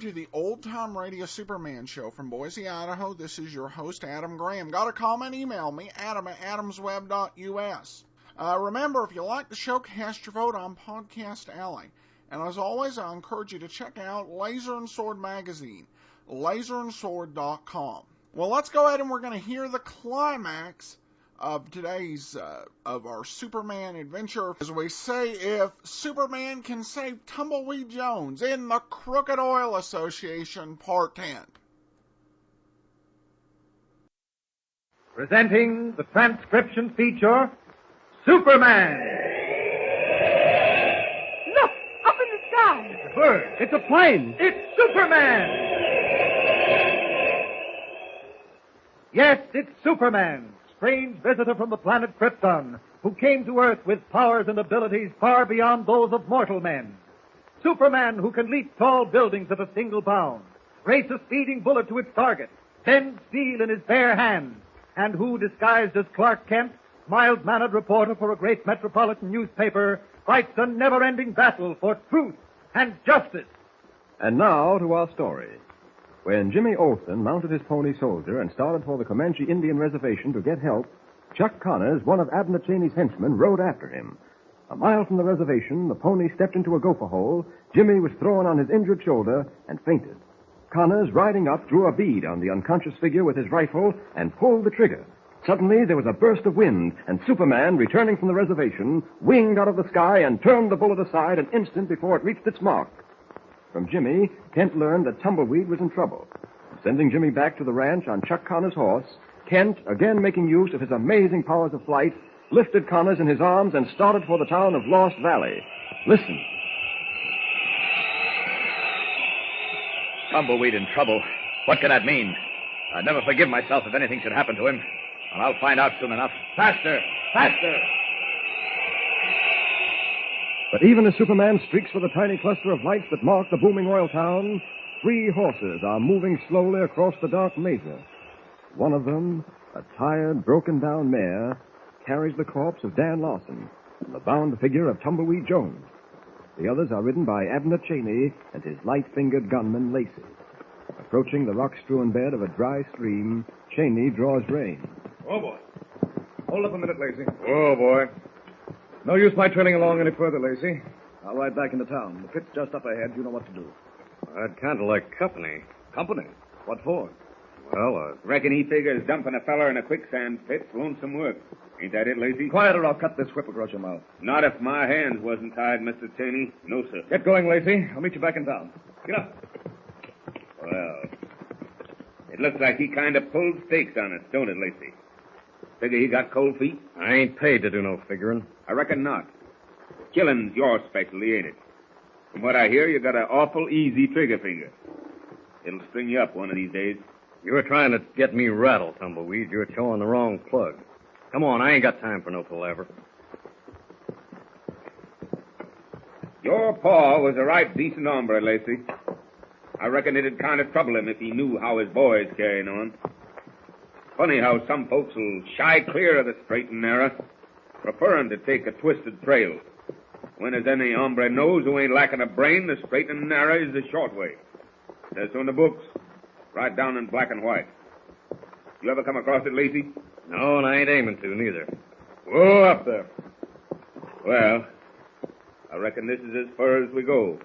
To the Old Time Radio Superman Show from Boise, Idaho. This is your host, Adam Graham. Got a comment? Email me, adam@adamsweb.us. Remember, if you like the show, cast your vote on Podcast Alley. And as always, I encourage you to check out Laser and Sword magazine, laserandsword.com. Well, let's go ahead and we're going to hear the climax of today's, of our Superman adventure. As we say, if Superman can save Tumbleweed Jones in the Crooked Oil Association, Part 10. Presenting the transcription feature, Superman. Look, up in the sky. It's a bird. It's a plane. It's Superman. Yes, it's Superman. Strange visitor from the planet Krypton, who came to Earth with powers and abilities far beyond those of mortal men. Superman, who can leap tall buildings at a single bound, race a speeding bullet to its target, bend steel in his bare hand, and who, disguised as Clark Kent, mild-mannered reporter for a great metropolitan newspaper, fights a never-ending battle for truth and justice. And now to our story. When Jimmy Olsen mounted his pony Soldier and started for the Comanche Indian Reservation to get help, Chuck Connors, one of Abner Cheney's henchmen, rode after him. A mile from the reservation, the pony stepped into a gopher hole. Jimmy was thrown on his injured shoulder and fainted. Connors, riding up, drew a bead on the unconscious figure with his rifle and pulled the trigger. Suddenly, there was a burst of wind, and Superman, returning from the reservation, winged out of the sky and turned the bullet aside an instant before it reached its mark. From Jimmy, Kent learned that Tumbleweed was in trouble. Sending Jimmy back to the ranch on Chuck Connor's horse, Kent, again making use of his amazing powers of flight, lifted Connors in his arms and started for the town of Lost Valley. Listen. Tumbleweed in trouble. What could that mean? I'd never forgive myself if anything should happen to him. Well, I'll find out soon enough. Faster! Faster! But even as Superman streaks for the tiny cluster of lights that mark the booming oil town, 3 horses are moving slowly across the dark mesa. One of them, a tired, broken-down mare, carries the corpse of Dan Lawson and the bound figure of Tumbleweed Jones. The others are ridden by Abner Cheney and his light-fingered gunman, Lacey. Approaching the rock-strewn bed of a dry stream, Cheney draws rein. Oh, boy. Hold up a minute, Lacey. Oh, boy. No use my trailing along any further, Lacey. I'll ride back into town. The pit's just up ahead. You know what to do. I'd kind of like company. Company? What for? Well, I reckon he figures dumping a feller in a quicksand pit's lonesome work. Ain't that it, Lacey? Quiet or I'll cut this whip across your mouth. Not if my hands wasn't tied, Mr. Cheney. No, sir. Get going, Lacey. I'll meet you back in town. Get up. Well, it looks like he kind of pulled stakes on us, don't it, Lacey? Figure he got cold feet? I ain't paid to do no figuring. I reckon not. Killing's your specialty, ain't it? From what I hear, you got an awful easy trigger finger. It'll string you up one of these days. You were trying to get me rattled, Tumbleweed. You're showing the wrong plug. Come on, I ain't got time for no palaver. Your pa was a right decent hombre, Lacey. I reckon it'd kind of trouble him if he knew how his boy's carrying on. Funny how some folks will shy clear of the straight and narrow, preferring to take a twisted trail. When as any hombre knows who ain't lacking a brain, the straight and narrow is the short way. Says so in the books, right down in black and white. You ever come across it, Lacey? No, and I ain't aiming to, neither. Whoa, up there. Well, I reckon this is as far as we go.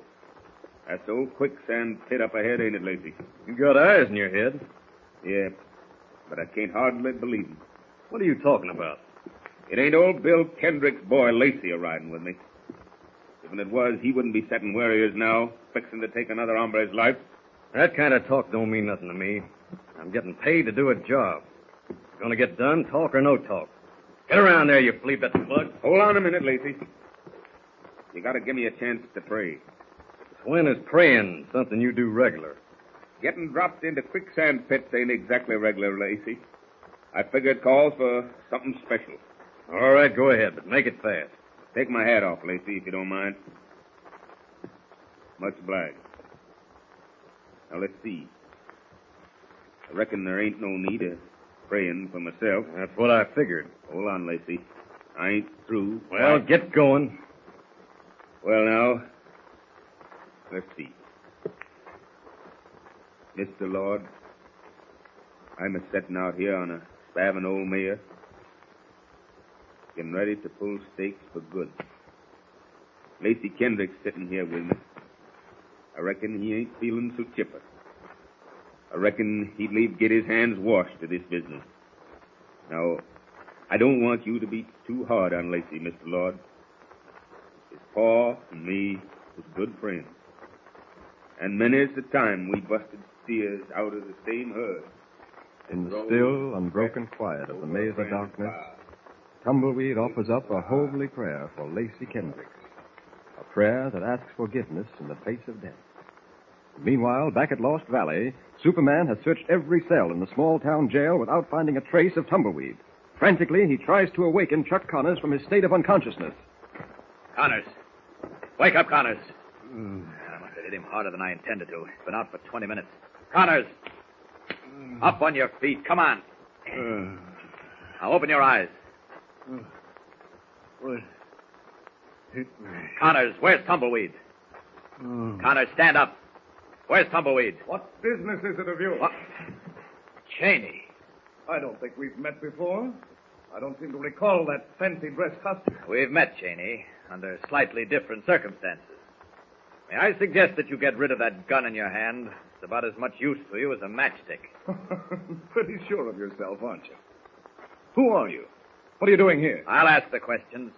That's the old quicksand pit up ahead, ain't it, Lacey? You got eyes in your head. Yeah, but I can't hardly believe him. What are you talking about? It ain't old Bill Kendrick's boy Lacey a-riding with me. If it was, he wouldn't be sitting where he is now, fixing to take another hombre's life. That kind of talk don't mean nothing to me. I'm getting paid to do a job. Gonna get done, talk or no talk. Get around there, you flea-bit plug. Hold on a minute, Lacey. You gotta give me a chance to pray. When is praying something you do regular? Getting dropped into quicksand pits ain't exactly regular, Lacey. I figure it calls for something special. All right, go ahead, but make it fast. Take my hat off, Lacey, if you don't mind. Much obliged. Now, let's see. I reckon there ain't no need of praying for myself. That's what I figured. Hold on, Lacey. I ain't through. Well, get going. Well, now, let's see. Mr. Lord, I'm a-setting out here on a spavin' old mare, getting ready to pull stakes for good. Lacey Kendrick's sitting here with me. I reckon he ain't feeling so chipper. I reckon he'd leave get his hands washed to this business. Now, I don't want you to be too hard on Lacey, Mr. Lord. His pa and me was good friends. And many's the time we busted steers out of the same herd. In the still, unbroken quiet of the maze of darkness, Tumbleweed offers up a holy prayer for Lacey Kendricks. A prayer that asks forgiveness in the face of death. Meanwhile, back at Lost Valley, Superman has searched every cell in the small-town jail without finding a trace of Tumbleweed. Frantically, he tries to awaken Chuck Connors from his state of unconsciousness. Connors. Wake up, Connors. I must have hit him harder than I intended to. He's been out for 20 minutes. Connors! Up on your feet. Come on. Now open your eyes. What hit me? Connors, where's Tumbleweed? Connors, stand up. Where's Tumbleweed? What business is it of yours? What? Cheney. I don't think we've met before. I don't seem to recall that fancy dress costume. We've met, Cheney, under slightly different circumstances. May I suggest that you get rid of that gun in your hand? It's about as much use to you as a matchstick. Pretty sure of yourself, aren't you? Who are you? What are you doing here? I'll ask the questions.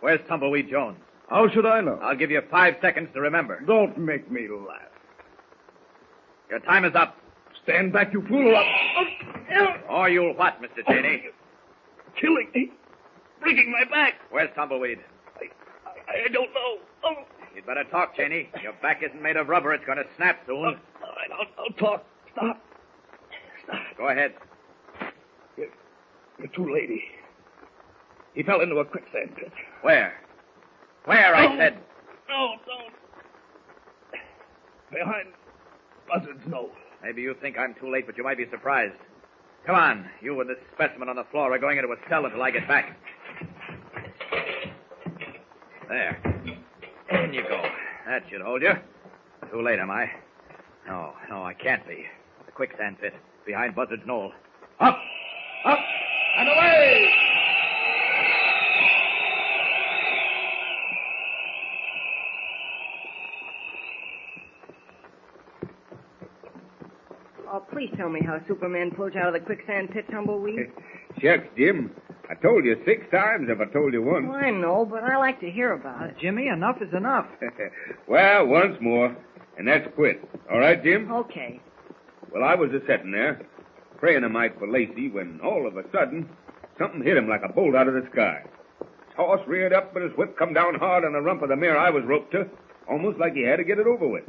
Where's Tumbleweed Jones? How should I know? I'll give you 5 seconds to remember. Don't make me laugh. Your time is up. Stand back, you fool. Or you'll what, Mr. Cheney? Killing me. Breaking my back. Where's Tumbleweed? I don't know. Oh. You'd better talk, Cheney. Your back isn't made of rubber. It's going to snap soon. All right, I'll talk. Stop. Go ahead. You're too lady. He fell into a quicksand pit. Where? Where, I said? No, don't. Behind Buzzard's nose. Maybe you think I'm too late, but you might be surprised. Come on. You and this specimen on the floor are going into a cell until I get back. There. In you go. That should hold you. Too late, am I? No, I can't be. The quicksand pit behind Buzzard's knoll. Up! Up! And away! Oh, please tell me how Superman pulled you out of the quicksand pit, Tumbleweed. Shucks, Jim. I told you 6 times if I told you once. Well, I know, but I like to hear about it. Jimmy, enough is enough. Well, once more, and that's quit. All right, Jim? Okay. Well, I was a-setting there, praying a mite for Lacey, when all of a sudden, something hit him like a bolt out of the sky. His horse reared up, and his whip come down hard on the rump of the mare I was roped to, almost like he had to get it over with.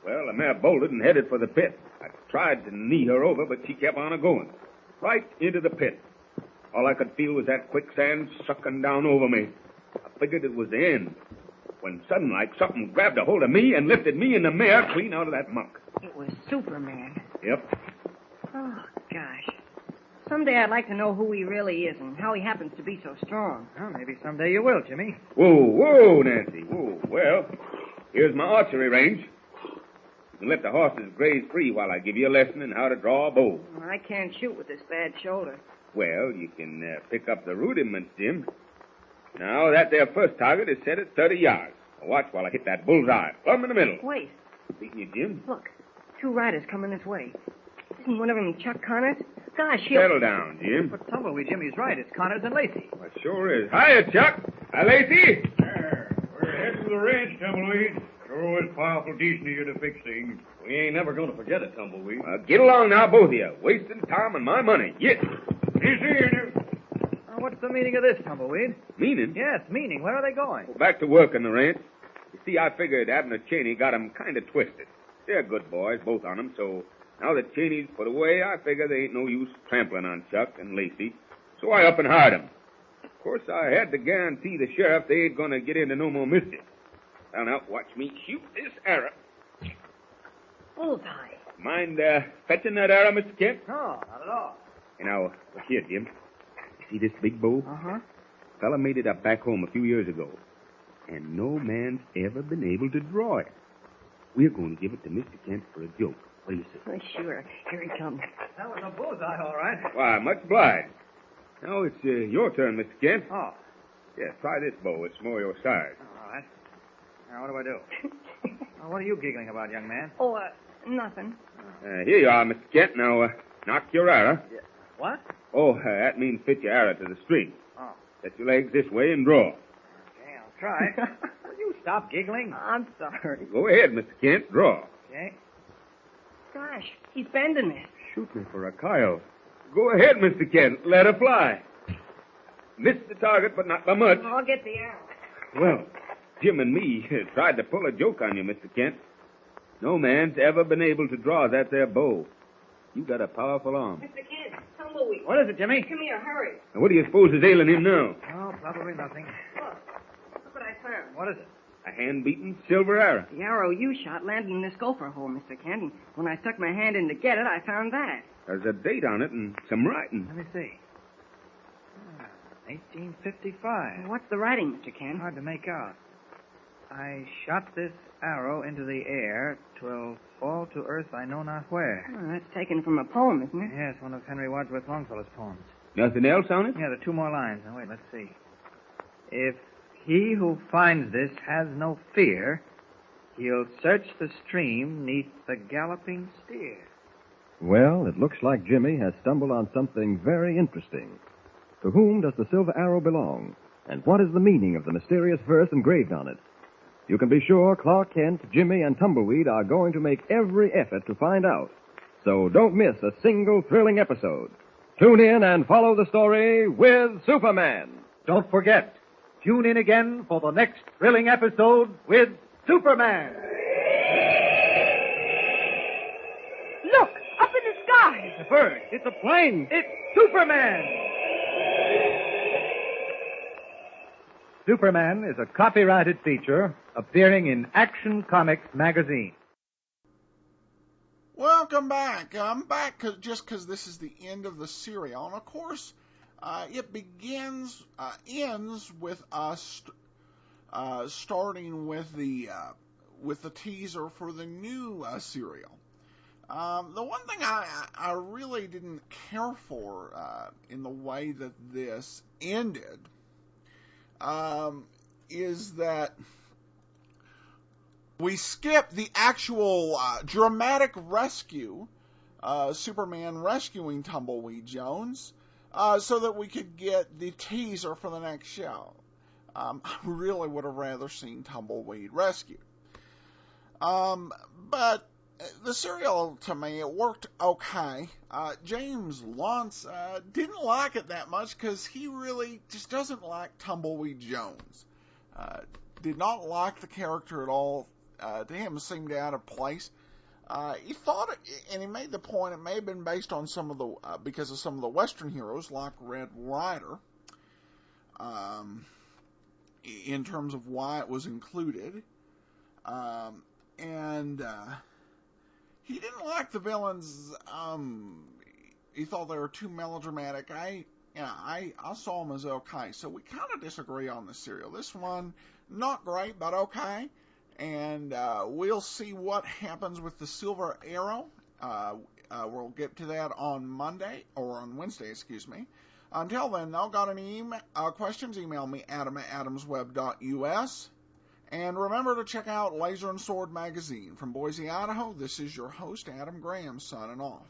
Well, the mare bolted and headed for the pit. I tried to knee her over, but she kept on a-going, right into the pit. All I could feel was that quicksand sucking down over me. I figured it was the end, when sudden like something grabbed a hold of me and lifted me and the mare clean out of that muck. It was Superman. Yep. Oh, gosh. Someday I'd like to know who he really is and how he happens to be so strong. Well, maybe someday you will, Jimmy. Whoa, Nancy, whoa. Well, here's my archery range. You can let the horses graze free while I give you a lesson in how to draw a bow. Well, I can't shoot with this bad shoulder. Well, you can pick up the rudiments, Jim. Now, that there first target is set at 30 yards. Now watch while I hit that bullseye, plumb in the middle. Wait. Beating you, Jim. Look. 2 riders coming this way. Isn't one of them Chuck Connors? Gosh, he'll... Settle down, Jim. But Tumbleweed, Jimmy's right. It's Connors and Lacey. Well, sure is. Hiya, Chuck. Hi, Lacey. There. We're heading to the ranch, Tumbleweed. Sure is powerful decent of you to fix things. We ain't never going to forget it, Tumbleweed. Get along now, both of you. Wasting time and my money. Yes. Easy. What's the meaning of this, Tumbleweed? Meaning? Yes, meaning. Where are they going? Go back to work on the ranch. You see, I figured Abner Cheney got 'em kind of twisted. They're good boys, both on 'em, so now that Cheney's put away, I figure there ain't no use trampling on Chuck and Lacey. So I up and hired 'em. Of course, I had to guarantee the sheriff they ain't going to get into no more mischief. Well, now, watch me shoot this arrow. Bullseye. Mind fetching that arrow, Mr. Kent? No, not at all. And now, look here, Jim. You see this big bow? Uh-huh. Fella made it up back home a few years ago. And no man's ever been able to draw it. We're going to give it to Mr. Kent for a joke. What do you say? Oh, sure. Here he comes. That was a bullseye, all right. Why, much obliged. Now it's your turn, Mr. Kent. Oh, Yeah, try this bow. It's more your size. all right. Now, what do I do? Oh, what are you giggling about, young man? Oh, nothing. Here you are, Mr. Kent. Now, knock your arrow. What? Oh, that means fit your arrow to the string. Oh. Set your legs this way and draw. Okay, I'll try. Will you stop giggling? I'm sorry. Go ahead, Mr. Kent. Draw. Okay. Gosh, he's bending it. Shoot me for a coyote. Go ahead, Mr. Kent. Let her fly. Missed the target, but not by much. I'll get the arrow. Well, Jim and me tried to pull a joke on you, Mr. Kent. No man's ever been able to draw that there bow. You got a powerful arm. Mr. Kent, Tumbleweed. What is it, Jimmy? Come here, hurry. Now, what do you suppose is ailing him now? Oh, probably nothing. Look what I found. What is it? A hand-beaten silver arrow. The arrow you shot landed in this gopher hole, Mr. Kent, and when I stuck my hand in to get it, I found that. There's a date on it and some writing. Let me see. 1855. What's the writing, Mr. Kent? Hard to make out. I shot this arrow into the air. 'Twill fall to earth I know not where. Oh, that's taken from a poem, isn't it? Yes, one of Henry Wadsworth Longfellow's poems. Nothing else on it? Yeah, there are 2 more lines. Now, wait, let's see. If he who finds this has no fear, he'll search the stream neath the galloping steer. Well, it looks like Jimmy has stumbled on something very interesting. To whom does the silver arrow belong? And what is the meaning of the mysterious verse engraved on it? You can be sure Clark Kent, Jimmy, and Tumbleweed are going to make every effort to find out. So don't miss a single thrilling episode. Tune in and follow the story with Superman. Don't forget, tune in again for the next thrilling episode with Superman. Look, up in the sky. It's a bird. It's a plane. It's Superman. Superman is a copyrighted feature appearing in Action Comics magazine. Welcome back. I'm back just because this is the end of the serial. And, of course, it ends with us starting with the teaser for the new serial. The one thing I really didn't care for in the way that this ended is that we skipped the actual dramatic rescue, Superman rescuing Tumbleweed Jones, so that we could get the teaser for the next show. I really would have rather seen Tumbleweed rescued. But the serial, to me, it worked okay. James Luntz didn't like it that much because he really just doesn't like Tumbleweed Jones. Did not like the character at all. To him, it seemed out of place. He thought, and he made the point, it may have been based on some of the, because of some of the Western heroes like Red Ryder, in terms of why it was included. He didn't like the villains. He thought they were too melodramatic. I saw them as okay. So we kind of disagree on the serial. This one, not great, but okay. And we'll see what happens with the Silver Arrow. We'll get to that on Monday, or on Wednesday, excuse me. Until then, though, got any questions, email me, adam@adamsweb.us. And remember to check out Laser and Sword magazine. From Boise, Idaho, this is your host, Adam Graham, signing off.